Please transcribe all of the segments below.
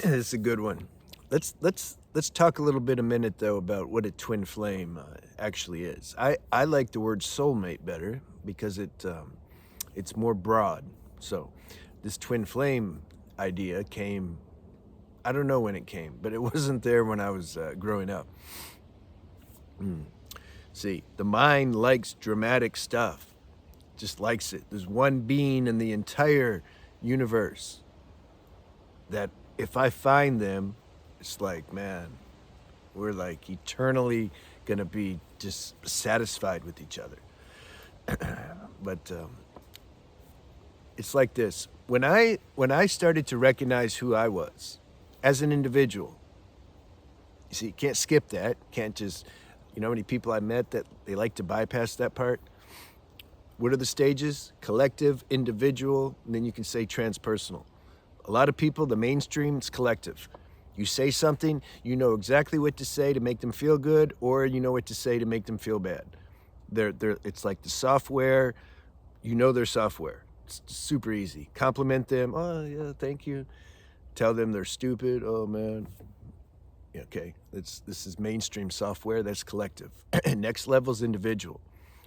This is a good one. Let's talk a minute though about what a twin flame actually is. I like the word soulmate better because it's more broad. So this twin flame idea came. I don't know when it came, but it wasn't there when I was growing up. See, the mind likes dramatic stuff, just likes it. There's one being in the entire universe that if I find them, it's like, man, we're like eternally gonna be just satisfied with each other. But it's like this. When I started to recognize who I was as an individual, you see, you can't skip that. Can't just, you know how many people I met that they like to bypass that part? What are the stages? Collective, individual, and then you can say transpersonal. A lot of people, the mainstream, it's collective. You say something, you know exactly what to say to make them feel good, or you know what to say to make them feel bad. It's like the software, you know their software. It's super easy. Compliment them, oh yeah, thank you. Tell them they're stupid, oh man. Okay, this is mainstream software, that's collective. Next level is individual.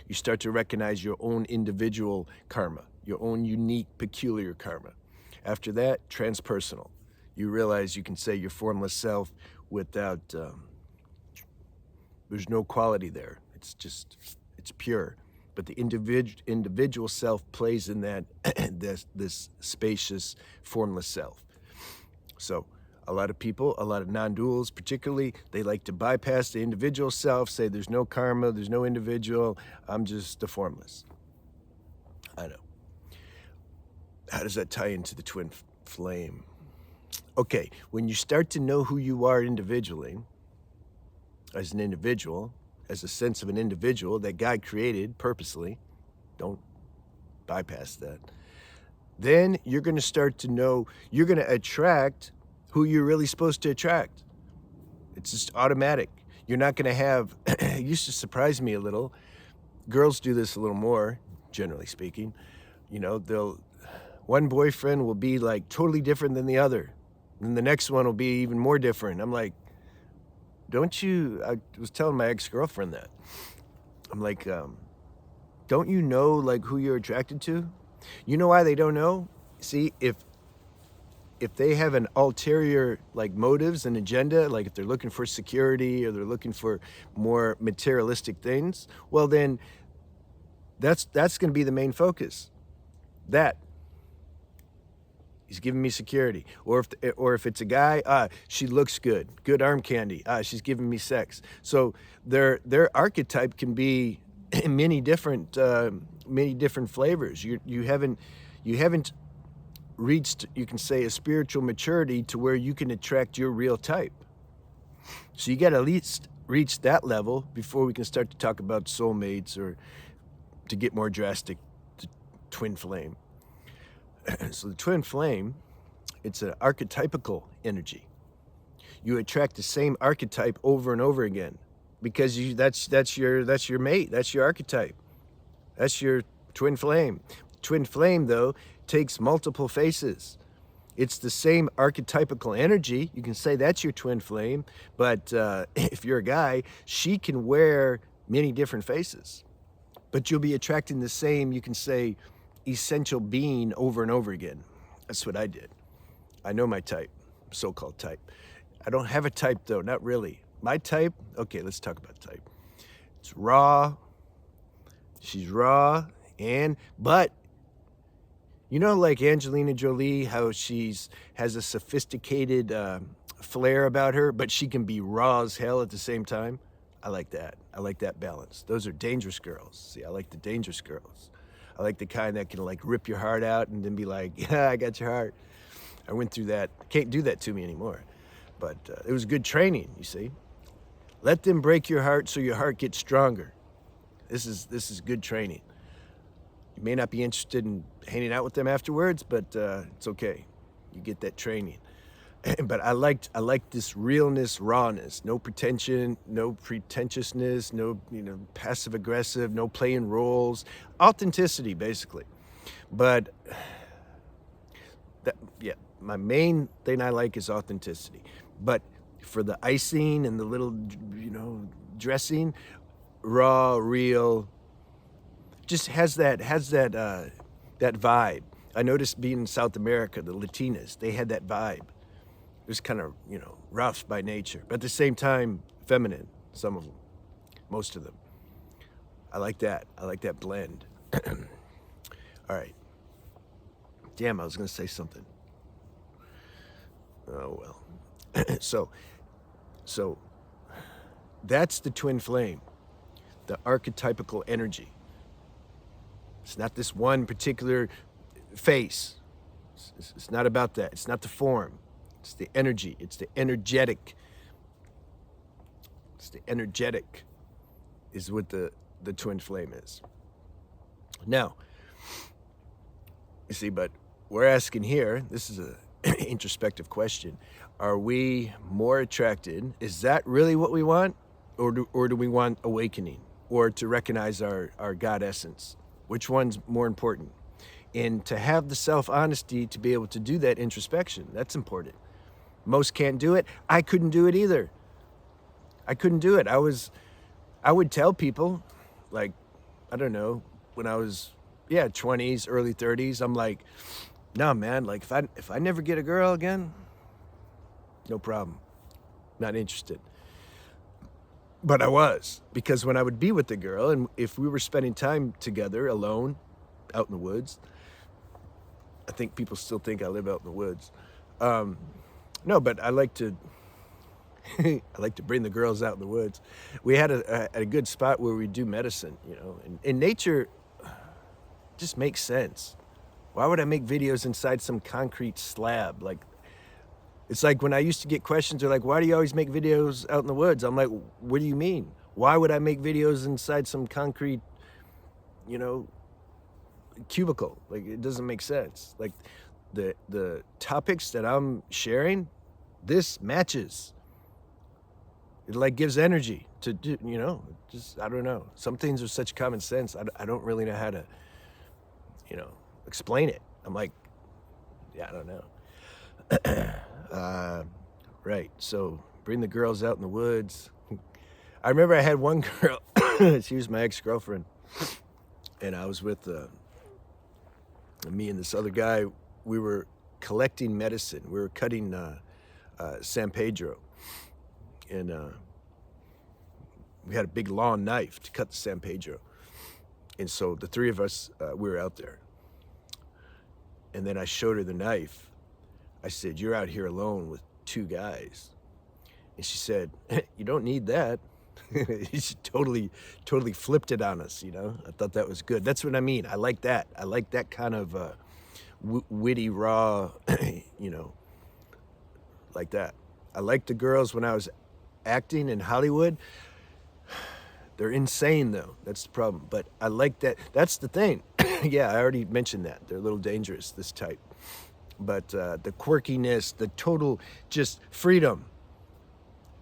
You start to recognize your own individual karma, your own unique, peculiar karma. After that, transpersonal. You realize you can say your formless self without, there's no quality there. It's just, it's pure. But the individual self plays in that, this spacious, formless self. So a lot of people, a lot of non-duals particularly, they like to bypass the individual self, say there's no karma, there's no individual, I'm just the formless. I know. How does that tie into the twin flame? Okay, when you start to know who you are individually, as an individual, as a sense of an individual that God created purposely, don't bypass that, then you're going to start to know, you're going to attract who you're really supposed to attract. It's just automatic. You're not going to have, it used to surprise me a little. Girls do this a little more, generally speaking. You know, one boyfriend will be like totally different than the other. And the next one will be even more different. I'm like, I was telling my ex-girlfriend that. I'm like, don't you know like who you're attracted to? You know why they don't know? See, if they have an ulterior like motives and agenda, like if they're looking for security or they're looking for more materialistic things, well then that's going to be the main focus. That he's giving me security. Or if it's a guy, she looks good, good arm candy. She's giving me sex. So their archetype can be many different flavors. You haven't reached, you can say, a spiritual maturity to where you can attract your real type. So you got to at least reach that level before we can start to talk about soulmates or to get more drastic, the twin flame. So the twin flame, it's an archetypical energy. You attract the same archetype over and over again because that's your mate, that's your archetype. That's your twin flame. Twin flame, though, takes multiple faces. It's the same archetypical energy. You can say that's your twin flame, but if you're a guy, she can wear many different faces. But you'll be attracting the same, you can say, essential being over and over again. That's what I did. I know my type, so-called type. I don't have a type, though, not really. My type, okay, let's talk about type. It's raw. She's raw, but you know, like Angelina Jolie, how has a sophisticated flair about her, but she can be raw as hell at the same time. I like that. I like that balance. Those are dangerous girls. See, I like the dangerous girls. I like the kind that can like rip your heart out and then be like, yeah, I got your heart. I went through that. Can't do that to me anymore. But it was good training, you see. Let them break your heart so your heart gets stronger. This is good training. You may not be interested in hanging out with them afterwards, but it's okay. You get that training. But I liked this realness, rawness, no pretension, no pretentiousness, no passive aggressive, no playing roles, authenticity basically. But my main thing I like is authenticity. But for the icing and the little, dressing, raw, real, just has that vibe. I noticed being in South America, the Latinas, they had that vibe. It was kind of, rough by nature, but at the same time, feminine, some of them, most of them. I like that. I like that blend. All right. Damn, I was going to say something. Oh, well. So that's the twin flame, the archetypical energy. It's not this one particular face. It's not about that. It's not the form. It's the energy. It's the energetic. It's the energetic is what the twin flame is. Now, you see, but we're asking here, this is an introspective question. Are we more attracted? Is that really what we want? Or do we want awakening? Or to recognize our God essence? Which one's more important? And to have the self-honesty to be able to do that introspection, that's important. Most can't do it. I couldn't do it either. I couldn't do it. I would tell people, like, I don't know, when I was, 20s, early 30s, I'm like, nah, man, like if I never get a girl again, no problem. Not interested. But I was, because when I would be with the girl, and if we were spending time together alone, out in the woods, I think people still think I live out in the woods. No, but I like to bring the girls out in the woods. We had a good spot where we do medicine, and nature just makes sense. Why would I make videos inside some concrete slab? Like, it's like when I used to get questions, they're like, why do you always make videos out in the woods? I'm like, what do you mean? Why would I make videos inside some concrete, cubicle? Like, it doesn't make sense. Like, the topics that I'm sharing, this matches. It like gives energy to do, just, I don't know. Some things are such common sense. I don't really know how to, explain it. I'm like, I don't know. Right. So bring the girls out in the woods. I remember I had one girl, she was my ex-girlfriend, and I was with me and this other guy. We were collecting medicine. We were cutting San Pedro, and we had a big long knife to cut the San Pedro. And so the three of us, we were out there. And then I showed her the knife. I said, you're out here alone with two guys. And she said, you don't need that. She totally flipped it on us, I thought that was good. That's what I mean. I like that. I like that kind of witty, raw, like that. I liked the girls when I was acting in Hollywood. They're insane, though. That's the problem. But I like that. That's the thing. Yeah, I already mentioned that. They're a little dangerous, this type. But the quirkiness, the total just freedom.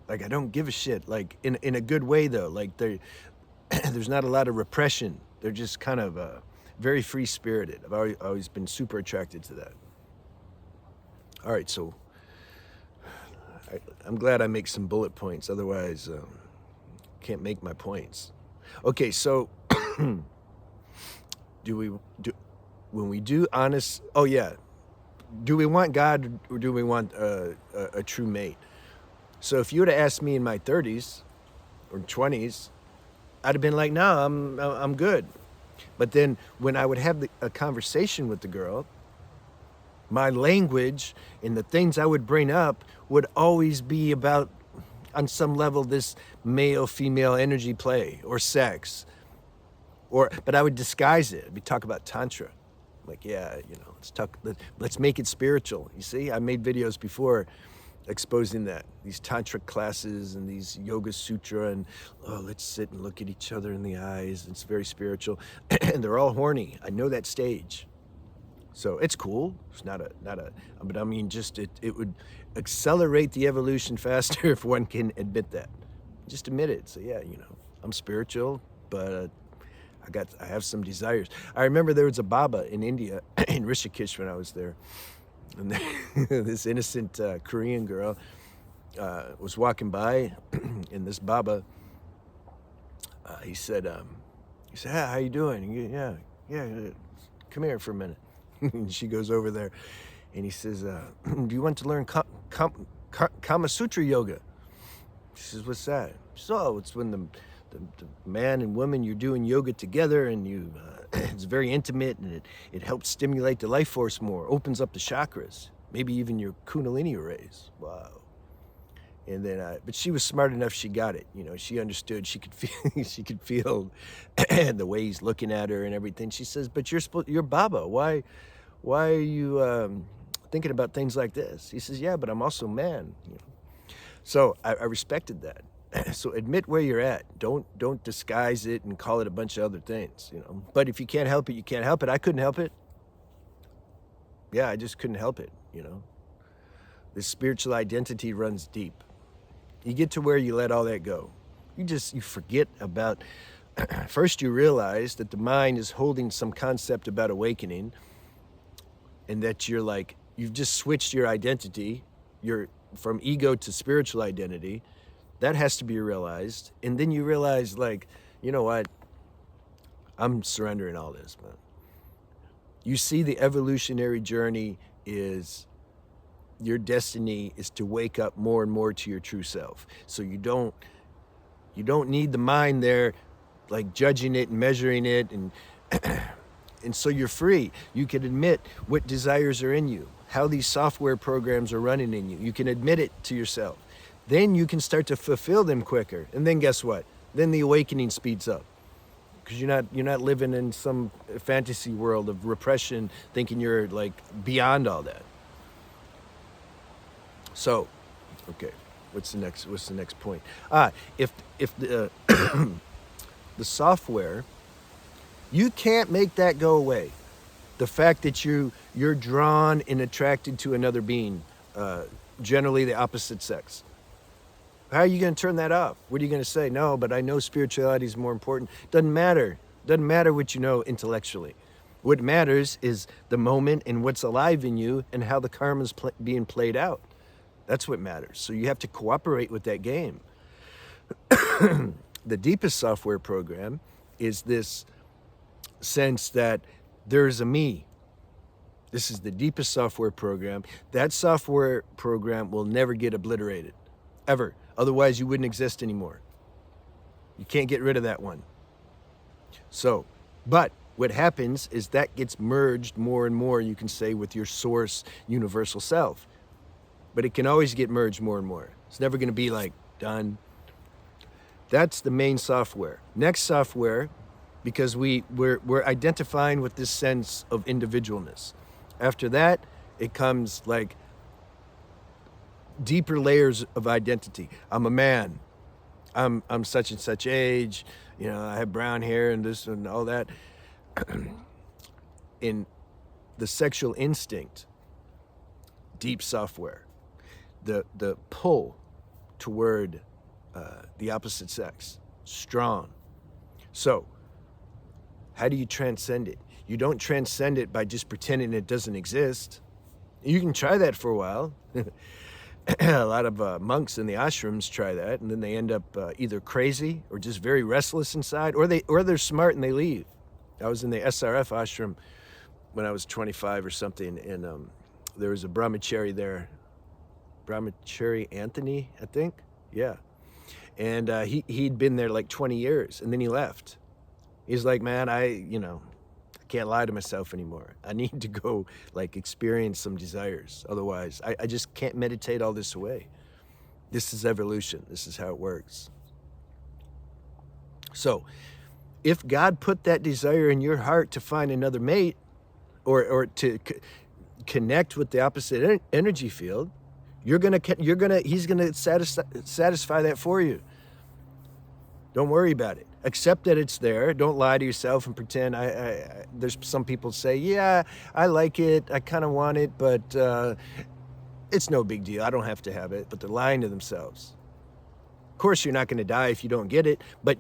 Like, I don't give a shit. Like, in a good way, though. Like, there's not a lot of repression. They're just kind of very free-spirited. I've always been super attracted to that. All right, so I'm glad I make some bullet points. Otherwise, can't make my points. Okay, so when we do honest, do we want God or do we want a true mate? So if you would have asked me in my 30s or 20s, I'd have been like, no, I'm good. But then when I would have a conversation with the girl, my language and the things I would bring up would always be about, on some level, this male-female energy play or sex. But I would disguise it. We'd talk about Tantra. Like, let's make it spiritual. You see, I made videos before exposing that, these Tantra classes and these Yoga Sutra, and let's sit and look at each other in the eyes. It's very spiritual. And they're all horny. I know that stage. So it's cool. It's not a, but I mean, just it would accelerate the evolution faster if one can admit that. Just admit it. So I'm spiritual, but I have some desires. I remember there was a Baba in India, in Rishikesh when I was there, And this innocent Korean girl was walking by, and this Baba, he said, "Hey, how you doing?" And yeah, come here for a minute. And she goes over there, and he says, "Do you want to learn Kama Sutra yoga?" She says, "What's that?" She says, "Oh, it's when the man and woman, you're doing yoga together, and you it's very intimate, and it helps stimulate the life force more, opens up the chakras, maybe even your kundalini rays." Wow. And then, but she was smart enough; she got it. You know, she understood. She could feel. She could feel the way he's looking at her and everything. She says, "But you're Baba. Why are you thinking about things like this?" He says, "Yeah, but I'm also man." You know? So I respected that. So admit where you're at. Don't disguise it and call it a bunch of other things. You know. But if you can't help it, you can't help it. I couldn't help it. Yeah, I just couldn't help it. You know. This spiritual identity runs deep. You get to where you let all that go. You forget about, first you realize that the mind is holding some concept about awakening, and that you've just switched your identity, you're from ego to spiritual identity. That has to be realized. And then you realize, you know what? I'm surrendering all this, man. You see, the evolutionary journey is, your destiny is to wake up more and more to your true self. So you don't need the mind there, judging it and measuring it, and and so you're free. You can admit what desires are in you, how these software programs are running in you. You can admit it to yourself. Then you can start to fulfill them quicker. And then guess what? Then the awakening speeds up. Because you're not living in some fantasy world of repression, thinking you're beyond all that. So, okay, what's the next point? If the the software, you can't make that go away. The fact that you're drawn and attracted to another being, generally the opposite sex. How are you going to turn that off? What are you going to say? No, but I know spirituality is more important. Doesn't matter. Doesn't matter what you know intellectually. What matters is the moment and what's alive in you and how the karma's being played out. That's what matters. So you have to cooperate with that game. The deepest software program is this sense that there's a me. This is the deepest software program. That software program will never get obliterated, ever. Otherwise, you wouldn't exist anymore. You can't get rid of that one. So, but what happens is that gets merged more and more, you can say, with your source universal self. But it can always get merged more and more. It's never going to be done. That's the main software. Next software, because we're identifying with this sense of individualness. After that, it comes deeper layers of identity. I'm a man. I'm such and such age. I have brown hair and this and all that. In the sexual instinct, deep software. The pull toward the opposite sex, strong. So, how do you transcend it? You don't transcend it by just pretending it doesn't exist. You can try that for a while. A lot of monks in the ashrams try that, and then they end up either crazy or just very restless inside, or they're smart and they leave. I was in the SRF ashram when I was 25 or something, and there was a brahmachari there. Brahmachari Anthony, I think. Yeah. And he'd been there 20 years, and then he left. He's like, man, I can't lie to myself anymore. I need to go experience some desires. Otherwise, I just can't meditate all this away. This is evolution. This is how it works. So if God put that desire in your heart to find another mate, or to connect with the opposite energy field, he's gonna satisfy that for you. Don't worry about it. Accept that it's there. Don't lie to yourself and pretend. There's some people say, yeah, I like it, I kind of want it, but it's no big deal. I don't have to have it. But they're lying to themselves. Of course, you're not going to die if you don't get it, but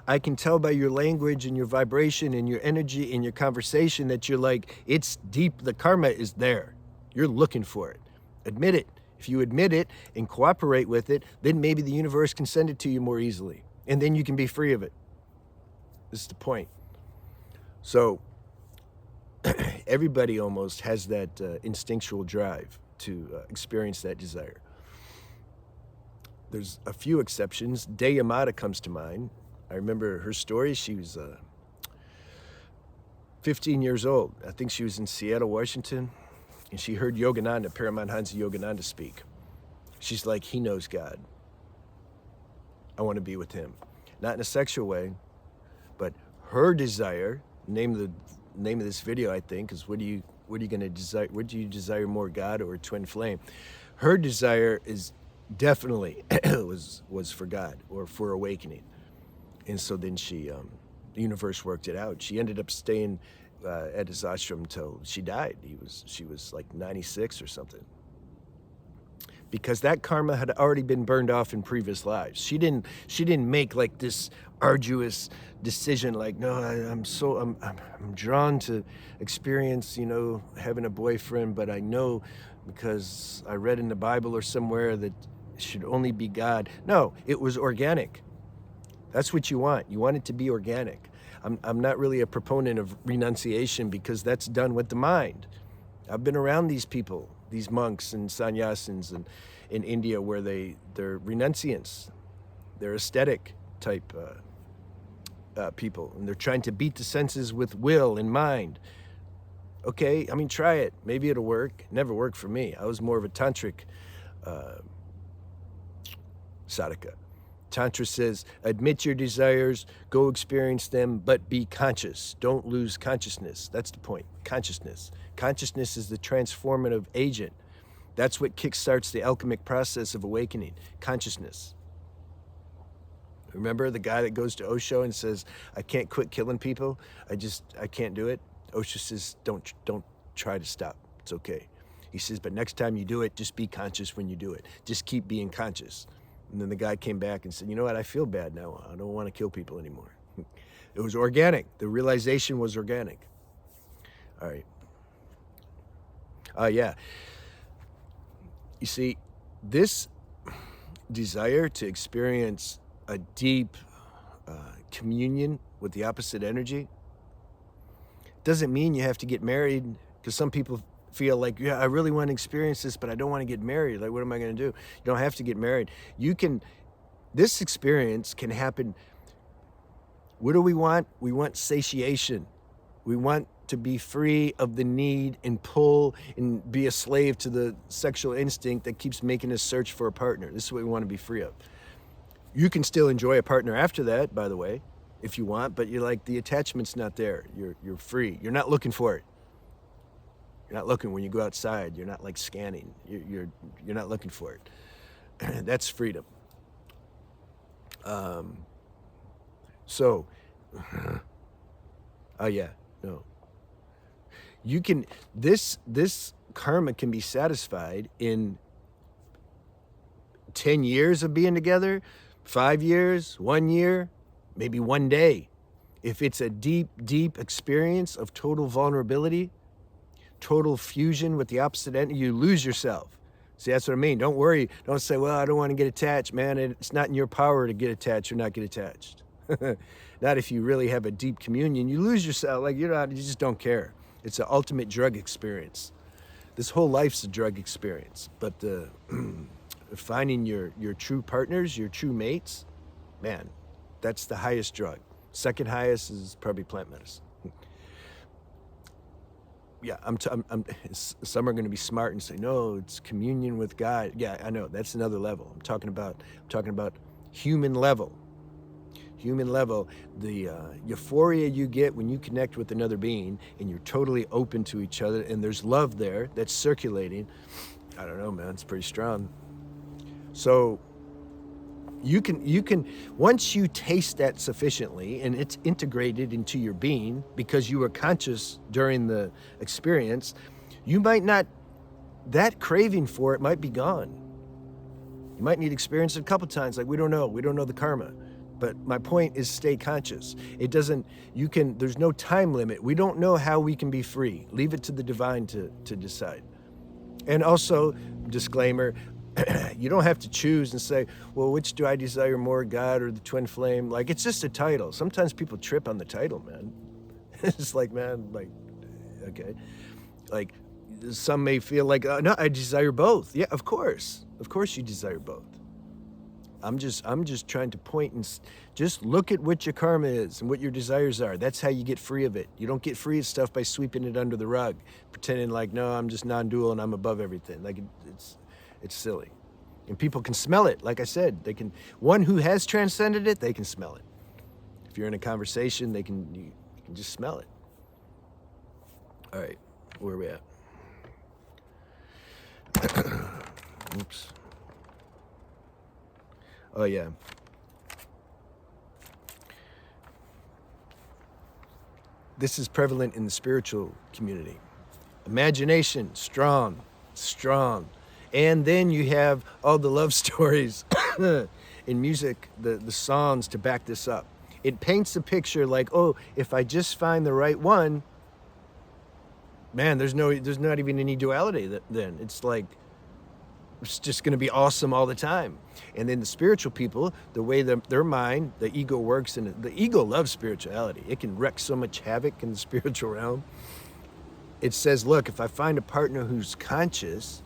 I can tell by your language and your vibration and your energy and your conversation that you're it's deep. The karma is there. You're looking for it. Admit it. If you admit it and cooperate with it, then maybe the universe can send it to you more easily. And then you can be free of it. This is the point. So everybody almost has that instinctual drive to experience that desire. There's a few exceptions. Deada comes to mind. I remember her story. She was 15 years old. I think she was in Seattle, Washington, and she heard Yogananda, Paramahansa Yogananda, speak. She's like, he knows God. I want to be with him. Not in a sexual way, but her desire, name of this video, I think, is what are you going to desire? Would you desire more, God or a twin flame? Her desire is definitely was for God or for awakening. And so then she, the universe worked it out. She ended up staying at his ashram till she died. She was like 96 or something. Because that karma had already been burned off in previous lives. She didn't make like this arduous decision like, no, I'm drawn to experience, having a boyfriend, but I know because I read in the Bible or somewhere that it should only be God. No, it was organic. That's what you want. You want it to be organic. I'm not really a proponent of renunciation because that's done with the mind. I've been around these people, these monks and sannyasins in India where they're renunciants. They're aesthetic type people, and they're trying to beat the senses with will and mind. Okay, try it. Maybe it'll work. It never worked for me. I was more of a tantric sadhaka. Tantra says, admit your desires, go experience them, but be conscious. Don't lose consciousness. That's the point, consciousness. Consciousness is the transformative agent. That's what kickstarts the alchemic process of awakening, consciousness. Remember the guy that goes to Osho and says, I can't quit killing people. I can't do it. Osho says, don't try to stop. It's okay. He says, but next time you do it, just be conscious when you do it. Just keep being conscious. And then the guy came back and said, you know what, I feel bad now. I don't want to kill people anymore. It was organic. The realization was organic. All right. Yeah. You see, this desire to experience a deep communion with the opposite energy doesn't mean you have to get married, because some people feel like, yeah, I really want to experience this, but I don't want to get married. Like, what am I going to do? You don't have to get married. This experience can happen. What do we want? We want satiation. We want to be free of the need and pull and be a slave to the sexual instinct that keeps making us search for a partner. This is what we want to be free of. You can still enjoy a partner after that, by the way, if you want, but you're like, the attachment's not there. You're free. You're not looking for it. You're not looking when you go outside. You're not like scanning. You're not looking for it. That's freedom. So, oh yeah, no. You can, this karma can be satisfied in 10 years of being together, 5 years, 1 year, maybe 1 day. If it's a deep, deep experience of total vulnerability, total fusion with the opposite end, you lose yourself. See, that's what I mean. Don't worry. Don't say, well, I don't want to get attached, man. It's not in your power to get attached or not get attached. Not if you really have a deep communion. You lose yourself. Like, you just don't care. It's an ultimate drug experience. This whole life's a drug experience. But finding your true partners, your true mates, man, that's the highest drug. Second highest is probably plant medicine. Yeah, some are going to be smart and say, no, it's communion with God. Yeah, I know, that's another level. I'm talking about human level. Human level, the euphoria you get when you connect with another being and you're totally open to each other and there's love there that's circulating. I don't know, man, it's pretty strong. So you can once you taste that sufficiently and it's integrated into your being because you were conscious during the experience, you might not, that craving for it might be gone. You might need to experience it a couple times. Like, we don't know the karma. But my point is, stay conscious. There's no time limit. We don't know how we can be free. Leave it to the divine to decide. And also, disclaimer, you don't have to choose and say, well, which do I desire more, God or the twin flame? Like, it's just a title. Sometimes people trip on the title, man. It's like, man, like, okay. Like, some may feel like, no, I desire both. Yeah, of course you desire both. I'm just trying to point and just look at what your karma is and what your desires are. That's how you get free of it. You don't get free of stuff by sweeping it under the rug, pretending like, no, I'm just non-dual and I'm above everything. Like, it's silly. And people can smell it. Like I said, they can. One who has transcended it, they can smell it. If you're in a conversation, you can just smell it. All right, where are we at? Oops. Oh yeah. This is prevalent in the spiritual community. Imagination, strong. And then you have all the love stories in music, the songs to back this up. It paints a picture like, oh, if I just find the right one, man, there's not even any duality then. It's like, it's just going to be awesome all the time. And then the spiritual people, the way their mind, the ego works, and the ego loves spirituality. It can wreak so much havoc in the spiritual realm. It says, look, if I find a partner who's conscious,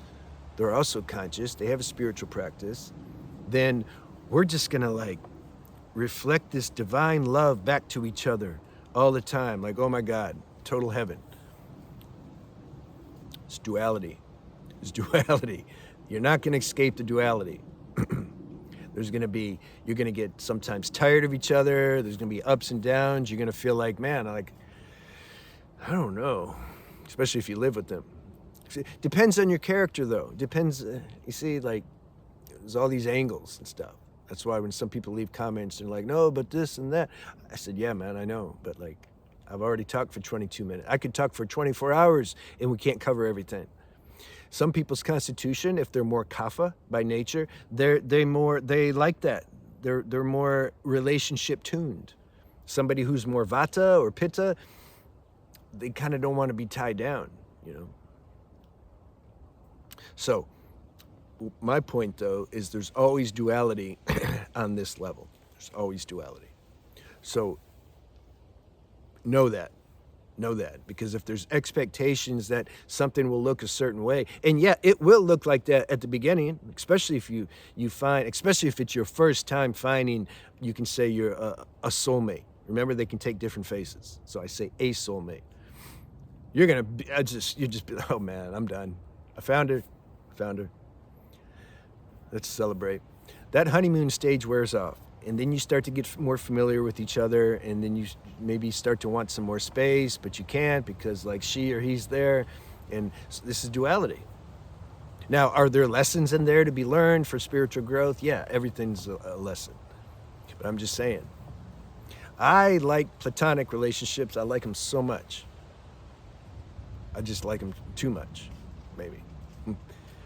they're also conscious, they have a spiritual practice, then we're just going to like reflect this divine love back to each other all the time. Like, oh my God, total heaven. It's duality. You're not going to escape the duality. You're going to get sometimes tired of each other. There's going to be ups and downs. You're going to feel like, man, I don't know, especially if you live with them. Depends on your character, though. Depends, you see, like, there's all these angles and stuff. That's why when some people leave comments and like, no, but this and that. I said, yeah, man, I know. But like, I've already talked for 22 minutes. I could talk for 24 hours and we can't cover everything. Some people's constitution, if they're more kapha by nature, they like that. They're more relationship tuned. Somebody who's more vata or pitta, they kind of don't want to be tied down, you know. So my point, though, is there's always duality on this level. There's always duality. So know that, because if there's expectations that something will look a certain way, and yeah, it will look like that at the beginning, especially if you find, especially if it's your first time finding, you can say you're a soulmate. Remember, they can take different faces. So I say a soulmate. You're just be like, oh man, I'm done. I found her. Let's celebrate. That honeymoon stage wears off. And then you start to get more familiar with each other, and then you maybe start to want some more space, but you can't because like she or he's there, and this is duality. Now, are there lessons in there to be learned for spiritual growth? Yeah, everything's a lesson. But I'm just saying, I like platonic relationships. I like them so much. I just like them too much, maybe.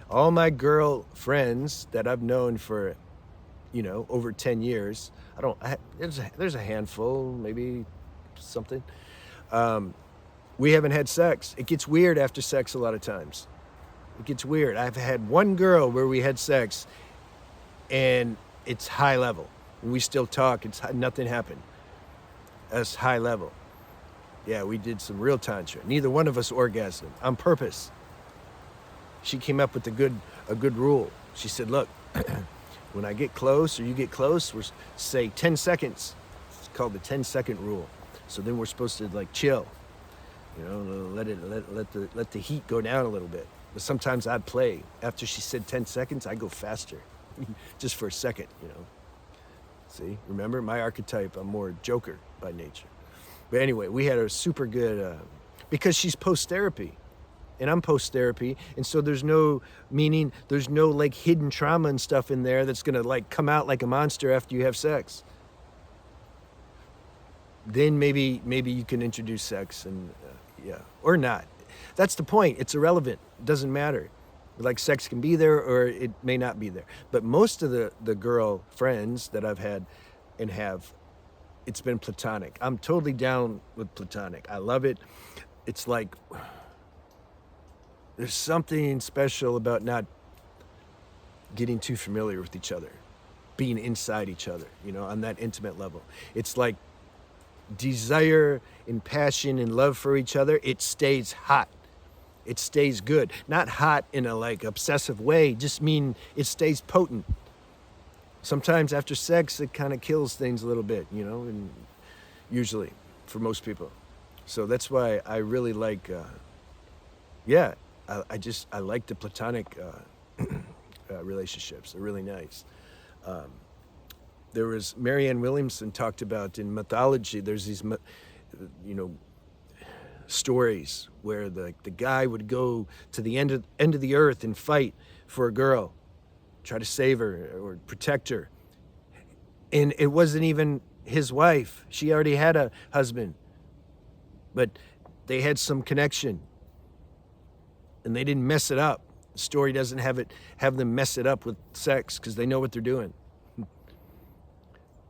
All my girl friends that I've known for, over 10 years. There's a handful, maybe something. We haven't had sex. It gets weird after sex a lot of times. It gets weird. I've had one girl where we had sex and it's high level. And we still talk. Nothing happened. That's high level. Yeah, we did some real Tantra. Neither one of us orgasmed on purpose. She came up with a good rule. She said, look, when I get close or you get close, we're say 10 seconds. It's called the 10-second rule. So then we're supposed to like chill, let the heat go down a little bit. But sometimes I'd play. After she said 10 seconds, I go faster, just for a second, See, remember my archetype, I'm more joker by nature. But anyway, we had a super good, because she's post-therapy. And I'm post-therapy, and so there's no like hidden trauma and stuff in there that's gonna like come out like a monster after you have sex. Then maybe you can introduce sex and or not. That's the point. It's irrelevant. It doesn't matter. Like sex can be there or it may not be there. But most of the girl friends that I've had and have, it's been platonic. I'm totally down with platonic. I love it. It's like, There's something special about not getting too familiar with each other, being inside each other, you know, on that intimate level. It's like desire and passion and love for each other. It stays hot. It stays good. Not hot in a like obsessive way, just mean it stays potent. Sometimes after sex, it kind of kills things a little bit, you know, and usually for most people. So that's why I really like, yeah, I like the platonic relationships. They're really nice. There was Marianne Williamson talked about in mythology, there's these, you know, stories where the guy would go to the end of the earth and fight for a girl, try to save her or protect her. And it wasn't even his wife. She already had a husband, but they had some connection and they didn't mess it up. The story doesn't have them mess it up with sex because they know what they're doing.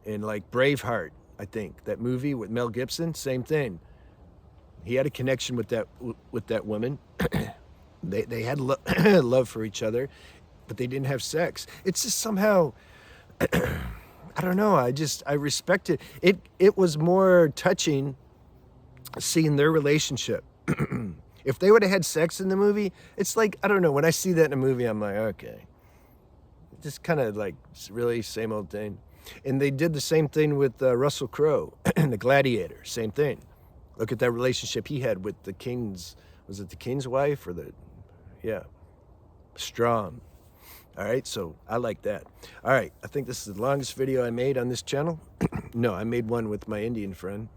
And like Braveheart, I think, that movie with Mel Gibson, same thing. He had a connection with that woman. They had love for each other, but they didn't have sex. It's just somehow, I don't know. I respect it. It was more touching seeing their relationship. If they would have had sex in the movie, it's like, I don't know. When I see that in a movie, I'm like, okay, just kind of like really same old thing. And they did the same thing with Russell Crowe and The Gladiator. Same thing. Look at that relationship he had with the king's, was it the king's wife or yeah, strong. All right, so I like that. All right, I think this is the longest video I made on this channel. No, I made one with my Indian friend.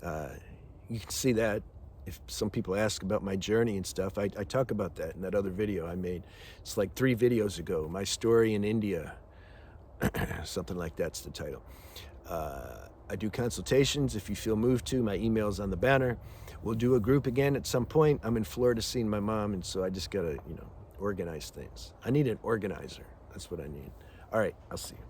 You can see that. If some people ask about my journey and stuff, I talk about that in that other video I made. It's like 3 videos ago, My Story in India. Something like that's the title. I do consultations if you feel moved to. My email's on the banner. We'll do a group again at some point. I'm in Florida seeing my mom, and so I just gotta, you know, organize things. I need an organizer. That's what I need. All right, I'll see you.